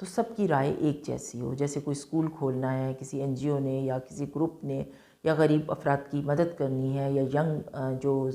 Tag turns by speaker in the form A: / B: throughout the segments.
A: تو سب کی رائے ایک جیسی ہو. جیسے کوئی اسکول کھولنا ہے کسی این جی او نے یا کسی گروپ نے، یا غریب افراد کی مدد کرنی ہے، یا ینگ جو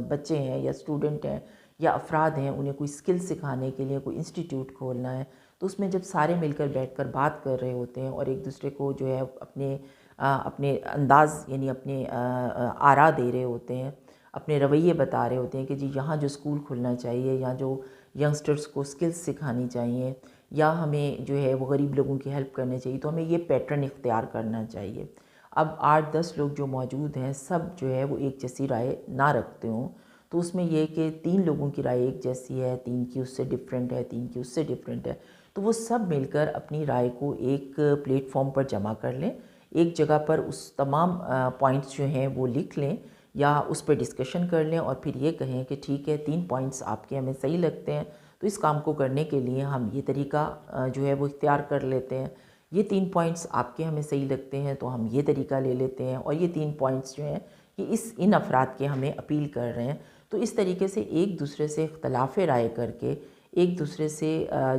A: بچے ہیں یا اسٹوڈنٹ ہیں یا افراد ہیں انہیں کوئی اسکل سکھانے کے لیے کوئی انسٹیٹیوٹ کھولنا ہے، تو اس میں جب سارے مل کر بیٹھ کر بات کر رہے ہوتے ہیں اور ایک دوسرے کو جو ہے اپنے انداز یعنی اپنے آراء دے رہے ہوتے ہیں، اپنے رویے بتا رہے ہوتے ہیں کہ جی یہاں جو اسکول کھلنا چاہیے، یا جو ینگسٹرز کو سکلز سکھانی چاہیے، یا ہمیں جو ہے وہ غریب لوگوں کی ہیلپ کرنی چاہیے، تو ہمیں یہ پیٹرن اختیار کرنا چاہیے. اب 8-10 لوگ جو موجود ہیں سب جو ہے وہ ایک جیسی رائے نہ رکھتے ہوں، تو اس میں یہ کہ 3 لوگوں کی رائے ایک جیسی ہے، 3 کی اس سے ڈیفرنٹ ہے، 3 کی اس سے ڈیفرنٹ ہے، تو وہ سب مل کر اپنی رائے کو ایک پلیٹ فارم پر جمع کر لیں، ایک جگہ پر اس تمام پوائنٹس جو ہیں وہ لکھ لیں یا اس پہ ڈسکشن کر لیں، اور پھر یہ کہیں کہ ٹھیک ہے 3 پوائنٹس آپ کے ہمیں صحیح لگتے ہیں، تو اس کام کو کرنے کے لیے ہم یہ طریقہ جو ہے وہ اختیار کر لیتے ہیں. یہ 3 پوائنٹس آپ کے ہمیں صحیح لگتے ہیں تو ہم یہ طریقہ لے لیتے ہیں، اور یہ 3 پوائنٹس جو ہیں یہ ان افراد کے ہمیں اپیل کر رہے ہیں. تو اس طریقے سے ایک دوسرے سے اختلاف رائے کر کے، ایک دوسرے سے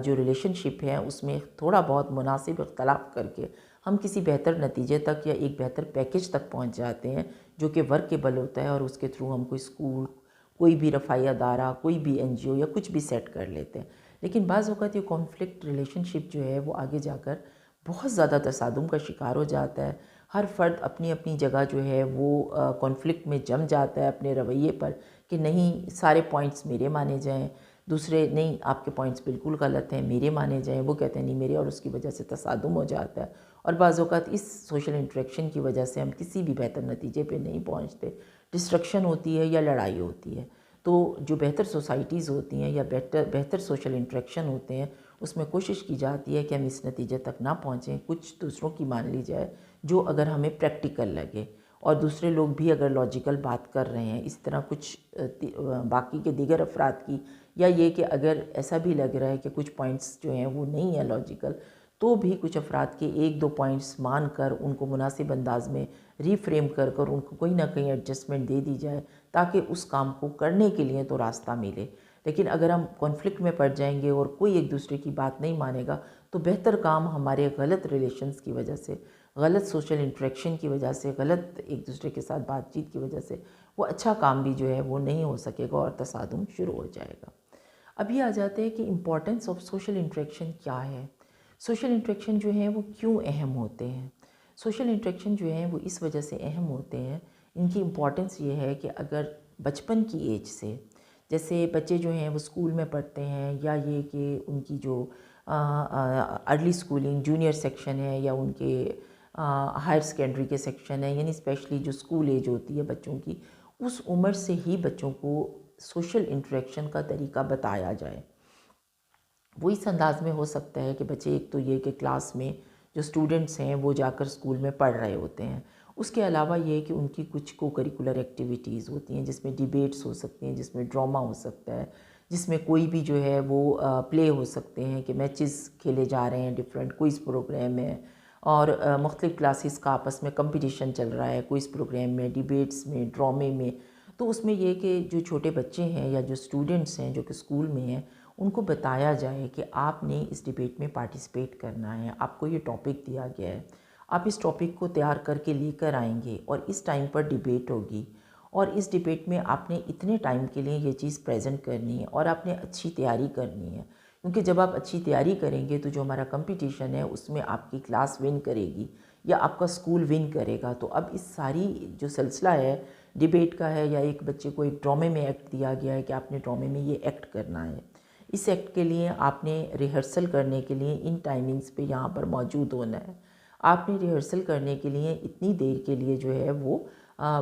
A: جو ریلیشن شپ ہے اس میں تھوڑا بہت مناسب اختلاف کر کے ہم کسی بہتر نتیجے تک یا ایک بہتر پیکج تک پہنچ جاتے ہیں، جو کہ ورکیبل ہوتا ہے، اور اس کے تھرو ہم کوئی اسکول، کوئی بھی رفاہی ادارہ، کوئی بھی این جی او یا کچھ بھی سیٹ کر لیتے ہیں. لیکن بعض اوقات یہ کانفلکٹ ریلیشن شپ جو ہے وہ آگے جا کر بہت زیادہ تصادم کا شکار ہو جاتا ہے. ہر فرد اپنی اپنی جگہ جو ہے وہ کانفلکٹ میں جم جاتا ہے اپنے رویے پر کہ نہیں سارے پوائنٹس میرے مانے جائیں، دوسرے نہیں آپ کے پوائنٹس بالکل غلط ہیں میرے مانے جائیں، وہ کہتے ہیں نہیں میرے، اور اس کی وجہ سے تصادم ہو جاتا ہے. اور بعض اوقات اس سوشل انٹریکشن کی وجہ سے ہم کسی بھی بہتر نتیجے پہ نہیں پہنچتے، ڈسٹرکشن ہوتی ہے یا لڑائی ہوتی ہے. تو جو بہتر سوسائٹیز ہوتی ہیں یا بہتر سوشل انٹریکشن ہوتے ہیں اس میں کوشش کی جاتی ہے کہ ہم اس نتیجے تک نہ پہنچیں، کچھ دوسروں کی مان لی جائے جو اگر ہمیں پریکٹیکل لگے، اور دوسرے لوگ بھی اگر لاجیکل بات کر رہے ہیں، اس طرح کچھ باقی کے دیگر افراد کی، یا یہ کہ اگر ایسا بھی لگ رہا ہے کہ کچھ پوائنٹس جو ہیں وہ نہیں ہیں لاجیکل، تو بھی کچھ افراد کے 1-2 پوائنٹس مان کر ان کو مناسب انداز میں ری فریم کر ان کو کوئی نہ کہیں ایڈجسٹمنٹ دے دی جائے تاکہ اس کام کو کرنے کے لیے تو راستہ ملے. لیکن اگر ہم کانفلکٹ میں پڑ جائیں گے اور کوئی ایک دوسرے کی بات نہیں مانے گا تو بہتر کام ہمارے غلط ریلیشنز کی وجہ سے، غلط سوشل انٹریکشن کی وجہ سے، غلط ایک دوسرے کے ساتھ بات چیت کی وجہ سے وہ اچھا کام بھی جو ہے وہ نہیں ہو سکے گا اور تصادم شروع ہو جائے گا. ابھی آ جاتے ہیں کہ امپورٹنس آف سوشل انٹریکشن کیا ہے. سوشل انٹریکشن جو ہیں وہ کیوں اہم ہوتے ہیں؟ سوشل انٹریکشن جو ہیں وہ اس وجہ سے اہم ہوتے ہیں، ان کی امپورٹنس یہ ہے کہ اگر بچپن کی ایج سے، جیسے بچے جو ہیں وہ اسکول میں پڑھتے ہیں، یا یہ کہ ان کی جو ارلی اسکولنگ جونیئر سیکشن ہے یا ان کے ہائر سیکنڈری کے سیکشن ہے، یعنی اسپیشلی جو اسکول ایج ہوتی ہے بچوں کی، اس عمر سے ہی بچوں کو سوشل انٹریکشن کا طریقہ بتایا جائے. وہ اس انداز میں ہو سکتا ہے کہ بچے ایک تو یہ کہ کلاس میں جو اسٹوڈنٹس ہیں وہ جا کر اسکول میں پڑھ رہے ہوتے ہیں، اس کے علاوہ یہ کہ ان کی کچھ کو کریکولر ایکٹیویٹیز ہوتی ہیں جس میں ڈیبیٹس ہو سکتے ہیں، جس میں ڈرامہ ہو سکتا ہے، جس میں کوئی بھی جو ہے وہ پلے ہو سکتے ہیں کہ میچز کھیلے جا رہے ہیں، ڈیفرنٹ کوئز پروگرام ہے، اور مختلف کلاسز کا آپس میں کمپٹیشن چل رہا ہے کوئز پروگرام میں، ڈیبیٹس میں، ڈرامے میں. تو اس میں یہ کہ جو چھوٹے بچے ہیں یا جو اسٹوڈنٹس ہیں جو کہ اسکول میں ہیں ان کو بتایا جائے کہ آپ نے اس ڈیبیٹ میں پارٹیسپیٹ کرنا ہے، آپ کو یہ ٹاپک دیا گیا ہے، آپ اس ٹاپک کو تیار کر کے لے کر آئیں گے اور اس ٹائم پر ڈیبیٹ ہوگی، اور اس ڈیبیٹ میں آپ نے اتنے ٹائم کے لیے یہ چیز پریزنٹ کرنی ہے اور آپ نے اچھی تیاری کرنی ہے. کیونکہ جب آپ اچھی تیاری کریں گے تو جو ہمارا کمپٹیشن ہے اس میں آپ کی کلاس ون کرے گی یا آپ کا اسکول ون کرے گا. تو اب اس ساری جو سلسلہ ہے ڈیبیٹ کا ہے، یا ایک بچے کو ایک ڈرامے میں ایکٹ دیا گیا ہے کہ آپ نے ڈرامے میں یہ ایکٹ کرنا ہے، اس ایکٹ کے لیے آپ نے ریہرسل کرنے کے لیے ان ٹائمنگز پہ یہاں پر موجود ہونا ہے، آپ نے ریہرسل کرنے کے لیے اتنی دیر کے لیے جو ہے وہ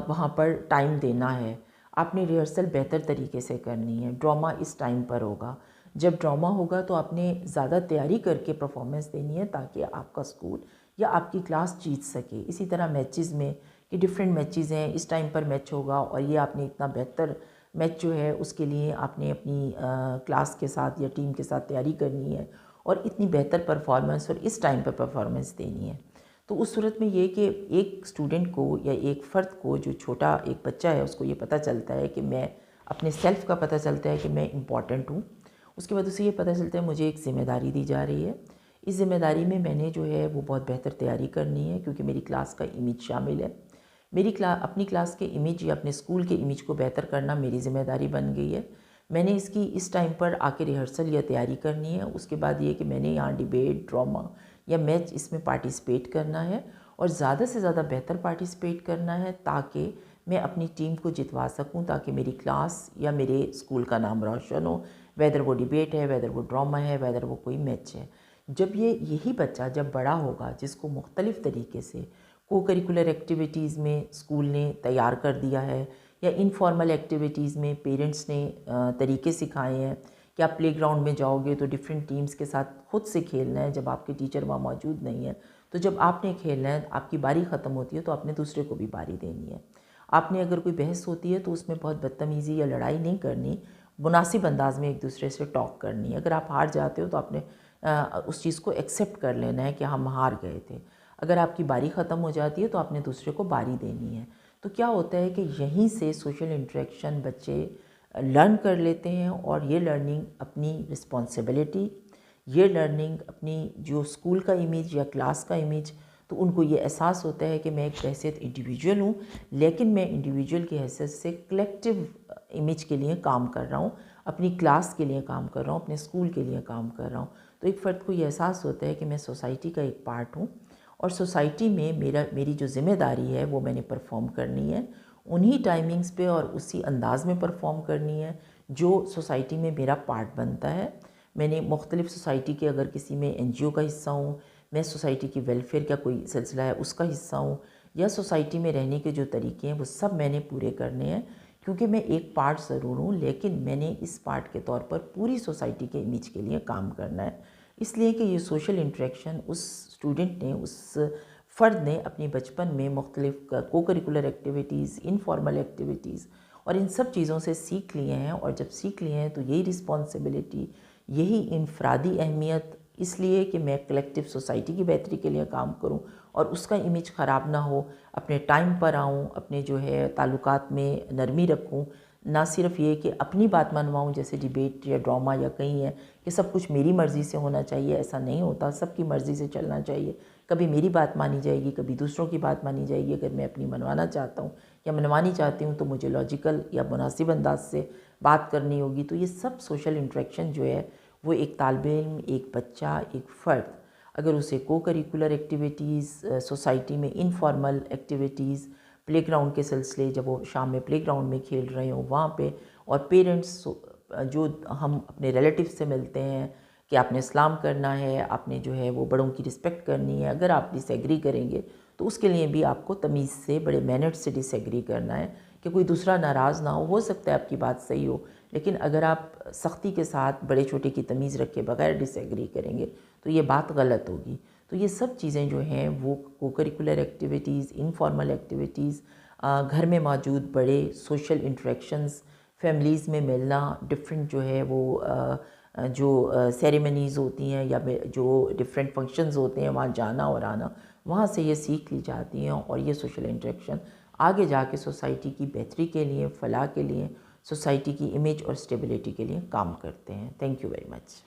A: وہاں پر ٹائم دینا ہے، آپ نے ریہرسل بہتر طریقے سے کرنی ہے. ڈرامہ اس ٹائم پر ہوگا، جب ڈرامہ ہوگا تو آپ نے زیادہ تیاری کر کے پرفارمنس دینی ہے تاکہ آپ کا اسکول یا آپ کی کلاس جیت سکے. اسی طرح میچز میں کہ ڈفرینٹ میچز ہیں، اس ٹائم پر میچ ہوگا اور یہ آپ نے اتنا بہتر میچ جو ہے اس کے لیے آپ نے اپنی کلاس کے ساتھ یا ٹیم کے ساتھ تیاری کرنی ہے اور اتنی بہتر پرفارمنس اور اس ٹائم پر پرفارمنس دینی ہے. تو اس صورت میں یہ کہ ایک اسٹوڈنٹ کو یا ایک فرد کو، جو چھوٹا ایک بچہ ہے، اس کو یہ پتہ چلتا ہے کہ میں اپنے سیلف کا پتہ چلتا ہے کہ میں امپورٹنٹ ہوں. اس کے بعد اسے یہ پتہ چلتا ہے مجھے ایک ذمہ داری دی جا رہی ہے، اس ذمہ داری میں میں نے جو ہے وہ بہت بہتر تیاری کرنی ہے، کیونکہ میری کلاس کا امیج شامل ہے۔ میری اپنی کلاس کے امیج یا اپنے اسکول کے امیج کو بہتر کرنا میری ذمہ داری بن گئی ہے۔ میں نے اس ٹائم پر آ کے ریہرسل یا تیاری کرنی ہے۔ اس کے بعد یہ کہ میں نے یہاں ڈیبیٹ، ڈرامہ یا میچ اس میں پارٹیسپیٹ کرنا ہے، اور زیادہ سے زیادہ بہتر پارٹیسپیٹ کرنا ہے تاکہ میں اپنی ٹیم کو جتوا سکوں، تاکہ میری کلاس یا میرے اسکول کا نام روشن ہو، ویدر وہ ڈیبیٹ ہے، ویدر وہ ڈرامہ ہے، ویدر وہ کوئی میچ ہے۔ جب یہی بچہ جب بڑا ہوگا، جس کو مختلف طریقے سے کو کریکولر ایکٹیویٹیز میں اسکول نے تیار کر دیا ہے، یا انفارمل ایکٹیویٹیز میں پیرنٹس نے طریقے سکھائے ہیں کہ آپ پلے گراؤنڈ میں جاؤ گے تو ڈیفرنٹ ٹیمز کے ساتھ خود سے کھیلنا ہے، جب آپ کے ٹیچر وہاں موجود نہیں ہیں، تو جب آپ نے کھیلنا ہے، آپ کی باری ختم ہوتی ہے تو آپ نے دوسرے کو بھی باری دینی ہے۔ آپ نے اگر کوئی بحث ہوتی ہے تو اس میں بہت بدتمیزی یا لڑائی نہیں کرنی، مناسب انداز میں ایک دوسرے سے ٹاک کرنی ہے۔ اگر آپ ہار جاتے ہو تو آپ نے اس چیز کو ایکسیپٹ کر لینا ہے کہ ہم ہار گئے تھے۔ اگر آپ کی باری ختم ہو جاتی ہے تو آپ نے دوسرے کو باری دینی ہے۔ تو کیا ہوتا ہے کہ یہیں سے سوشل انٹریکشن بچے لرن کر لیتے ہیں، اور یہ لرننگ اپنی رسپانسبلٹی، یہ لرننگ اپنی جو اسکول کا امیج یا کلاس کا امیج، تو ان کو یہ احساس ہوتا ہے کہ میں ایک بحیثیت انڈیویجول ہوں، لیکن میں انڈیویجول کی حیثیت سے کلیکٹیو امیج کے لیے کام کر رہا ہوں، اپنی کلاس کے لیے کام کر رہا ہوں، اپنے اسکول کے لیے کام کر رہا ہوں۔ تو ایک فرد کو یہ احساس ہوتا ہے کہ میں سوسائٹی کا ایک پارٹ ہوں، اور سوسائٹی میں میری جو ذمہ داری ہے وہ میں نے پرفارم کرنی ہے، انہی ٹائمنگز پہ اور اسی انداز میں پرفارم کرنی ہے جو سوسائٹی میں میرا پارٹ بنتا ہے۔ میں نے مختلف سوسائٹی کے اگر کسی میں این جی او کا حصہ ہوں، میں سوسائٹی کی ویلفیئر کا کوئی سلسلہ ہے اس کا حصہ ہوں، یا سوسائٹی میں رہنے کے جو طریقے ہیں وہ سب میں نے پورے کرنے ہیں، کیونکہ میں ایک پارٹ ضرور ہوں، لیکن میں نے اس پارٹ کے طور پر پوری سوسائٹی کے امیج کے لیے کام کرنا ہے۔ اس لیے کہ یہ سوشل انٹریکشن اس اسٹوڈنٹ نے، اس فرد نے اپنی بچپن میں مختلف کو کریکولر ایکٹیویٹیز، انفارمل ایکٹیویٹیز اور ان سب چیزوں سے سیکھ لیے ہیں، اور جب سیکھ لیے ہیں تو یہی رسپانسبلٹی، یہی انفرادی اہمیت، اس لیے کہ میں کلیکٹیو سوسائٹی کی بہتری کے لیے کام کروں اور اس کا امیج خراب نہ ہو، اپنے ٹائم پر آؤں، اپنے جو ہے تعلقات میں نرمی رکھوں، نہ صرف یہ کہ اپنی بات منواؤں جیسے ڈیبیٹ یا ڈرامہ یا کہیں ہے کہ سب کچھ میری مرضی سے ہونا چاہیے، ایسا نہیں ہوتا، سب کی مرضی سے چلنا چاہیے۔ کبھی میری بات مانی جائے گی، کبھی دوسروں کی بات مانی جائے گی۔ اگر میں اپنی منوانا چاہتا ہوں یا منوانی چاہتی ہوں تو مجھے لاجیکل یا مناسب انداز سے بات کرنی ہوگی۔ تو یہ سب سوشل انٹریکشن جو ہے وہ ایک طالب علم، ایک بچہ، ایک فرد اگر اسے کو کریکولر ایکٹیویٹیز، سوسائٹی میں انفارمل ایکٹیویٹیز، پلے گراؤنڈ کے سلسلے، جب وہ شام میں پلے گراؤنڈ میں کھیل رہے ہوں وہاں پہ، اور پیرنٹس جو ہم اپنے ریلیٹیو سے ملتے ہیں کہ آپ نے اسلام کرنا ہے، آپ نے جو ہے وہ بڑوں کی رسپیکٹ کرنی ہے، اگر آپ ڈس ایگری کریں گے تو اس کے لیے بھی آپ کو تمیز سے، بڑے مینر سے ڈس ایگری کرنا ہے کہ کوئی دوسرا ناراض نہ ہو سکتا ہے آپ کی بات صحیح ہو، لیکن اگر آپ سختی کے ساتھ بڑے چھوٹے کی تمیز رکھے بغیر ڈس ایگری کریں گے تو یہ بات غلط ہوگی۔ تو یہ سب چیزیں جو ہیں وہ کو کریکولر ایکٹیویٹیز، انفارمل ایکٹیویٹیز، گھر میں موجود بڑے سوشل انٹریکشنز، فیملیز میں ملنا، ڈفرینٹ جو ہے وہ جو سیریمنیز ہوتی ہیں یا جو ڈفرینٹ فنکشنز ہوتے ہیں وہاں جانا اور آنا، وہاں سے یہ سیکھ لی جاتی ہیں، اور یہ سوشل انٹریکشن آگے جا کے سوسائٹی کی بہتری کے لیے، فلاح کے لیے، سوسائٹی کی امیج اور اسٹیبلٹی کے لیے کام کرتے ہیں۔ Thank you very much.